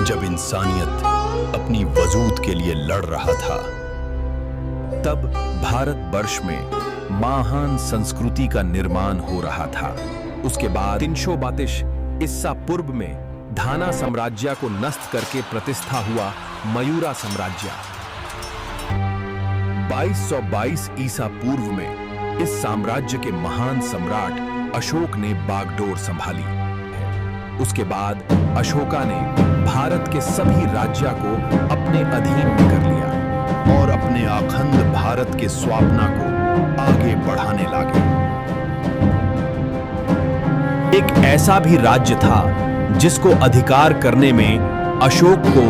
जब इंसानियत अपनी वजूद के लिए लड़ रहा था, तब भारतवर्ष में महान संस्कृति का निर्माण हो रहा था। उसके बाद 332 ईसा पूर्व में धाना साम्राज्य को नष्ट करके प्रतिष्ठा हुआ मयूरा साम्राज्य। 2222 ईसा पूर्व में इस साम्राज्य के महान सम्राट अशोक ने बागडोर संभाली। उसके बाद अशोका ने भारत के सभी राज्यों को अपने अधीन में कर लिया और अपने अखंड भारत के स्वप्न को आगे बढ़ाने लगे। एक ऐसा भी राज्य था जिसको अधिकार करने में अशोक को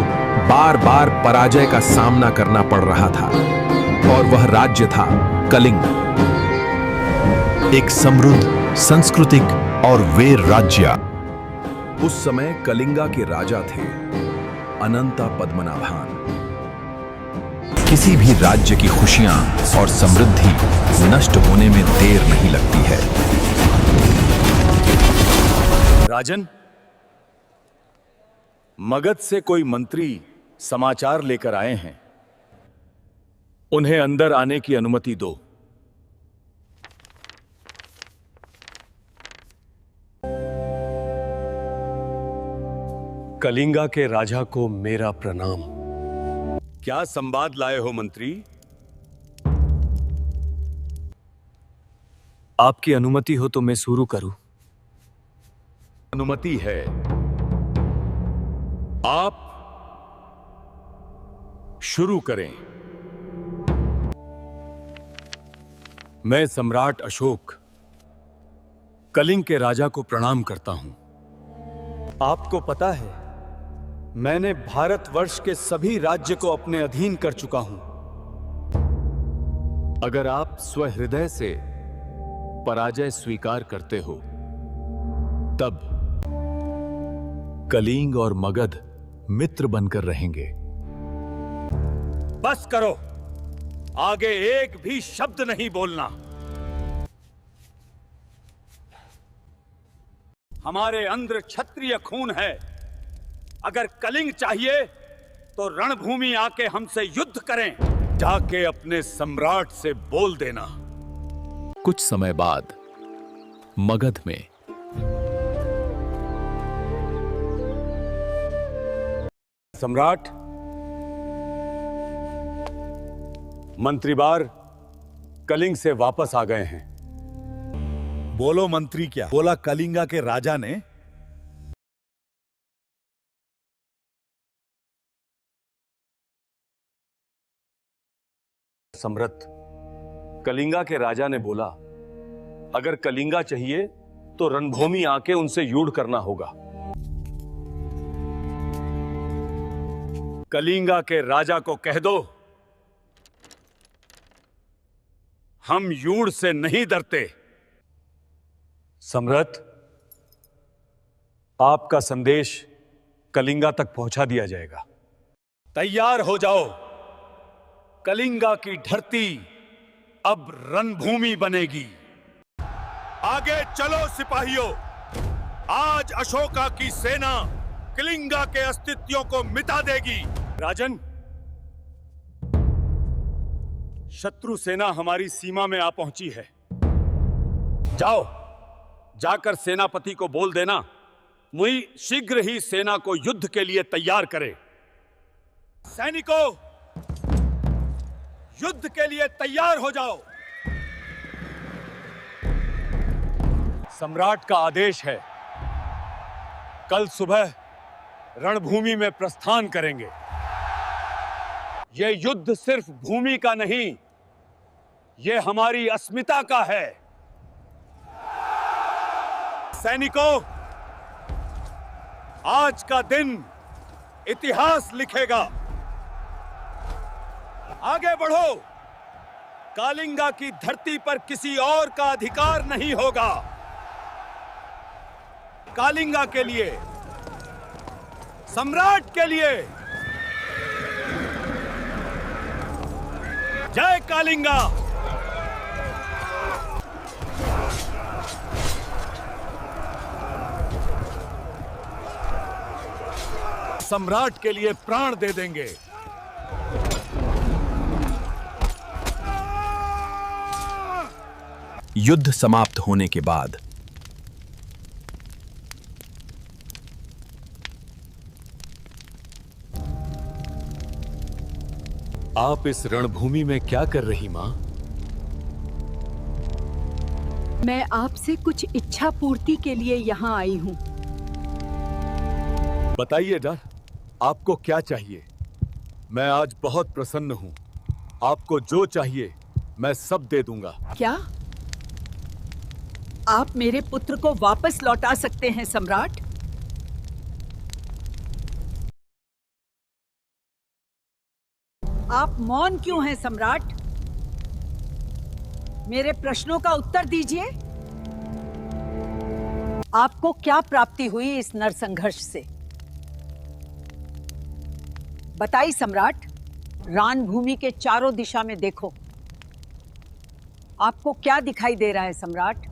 बार बार पराजय का सामना करना पड़ रहा था, और वह राज्य था कलिंग। एक समृद्ध, सांस्कृतिक और वीर राज्य। उस समय कलिंगा के राजा थे अनंता पद्मनाभान। किसी भी राज्य की खुशियां और समृद्धि नष्ट होने में देर नहीं लगती है। राजन, मगध से कोई मंत्री समाचार लेकर आए हैं। उन्हें अंदर आने की अनुमति दो। कलिंगा के राजा को मेरा प्रणाम। क्या संवाद लाए हो मंत्री? आपकी अनुमति हो तो मैं शुरू करूं। अनुमति है। आप शुरू करें। मैं सम्राट अशोक कलिंग के राजा को प्रणाम करता हूं। आपको पता है, मैंने भारतवर्ष के सभी राज्य को अपने अधीन कर चुका हूं। अगर आप स्वहृदय से पराजय स्वीकार करते हो, तब कलिंग और मगध मित्र बनकर रहेंगे। बस करो, आगे एक भी शब्द नहीं बोलना। हमारे अंदर क्षत्रिय खून है। अगर कलिंग चाहिए तो रणभूमि आके हमसे युद्ध करें। जाके अपने सम्राट से बोल देना। कुछ समय बाद मगध में सम्राट, मंत्रीबार कलिंग से वापस आ गए हैं। बोलो मंत्री, क्या बोला कलिंगा के राजा ने? सम्राट, कलिंगा के राजा ने बोला, अगर कलिंगा चाहिए तो रणभूमि आके उनसे युद्ध करना होगा। कलिंगा के राजा को कह दो, हम युद्ध से नहीं डरते। सम्राट, आपका संदेश कलिंगा तक पहुंचा दिया जाएगा। तैयार हो जाओ। कलिंगा की धरती अब रणभूमि बनेगी। आगे चलो सिपाहियों, आज अशोका की सेना कलिंगा के अस्तित्वों को मिटा देगी। राजन, शत्रु सेना हमारी सीमा में आ पहुंची है। जाओ, जाकर सेनापति को बोल देना, मुझे शीघ्र ही सेना को युद्ध के लिए तैयार करे। सैनिकों, युद्ध के लिए तैयार हो जाओ। सम्राट का आदेश है, कल सुबह रणभूमि में प्रस्थान करेंगे। यह युद्ध सिर्फ भूमि का नहीं, यह हमारी अस्मिता का है। सैनिकों, आज का दिन इतिहास लिखेगा। आगे बढ़ो। कालिंगा की धरती पर किसी और का अधिकार नहीं होगा। कालिंगा के लिए, सम्राट के लिए जय कालिंगा। सम्राट के लिए प्राण दे देंगे। युद्ध समाप्त होने के बाद आप इस रणभूमि में क्या कर रही मां? मैं आपसे कुछ इच्छा पूर्ति के लिए यहाँ आई हूँ। बताइए डर, आपको क्या चाहिए? मैं आज बहुत प्रसन्न हूँ। आपको जो चाहिए मैं सब दे दूंगा। क्या आप मेरे पुत्र को वापस लौटा सकते हैं सम्राट? आप मौन क्यों हैं सम्राट? मेरे प्रश्नों का उत्तर दीजिए। आपको क्या प्राप्ति हुई इस नरसंघर्ष से? बताइए सम्राट। रणभूमि के चारों दिशा में देखो। आपको क्या दिखाई दे रहा है सम्राट?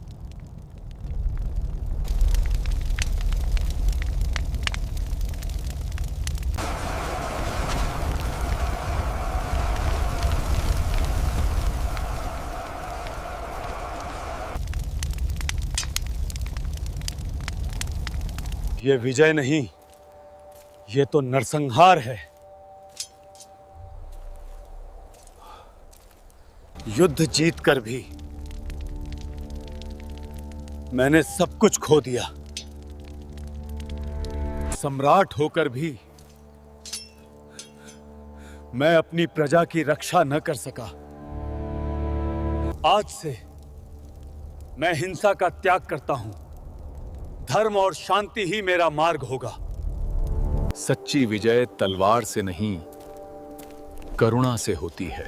ये विजय नहीं, ये तो नरसंहार है। युद्ध जीतकर भी मैंने सब कुछ खो दिया। सम्राट होकर भी मैं अपनी प्रजा की रक्षा न कर सका। आज से मैं हिंसा का त्याग करता हूं। धर्म और शांति ही मेरा मार्ग होगा। सच्ची विजय तलवार से नहीं, करुणा से होती है।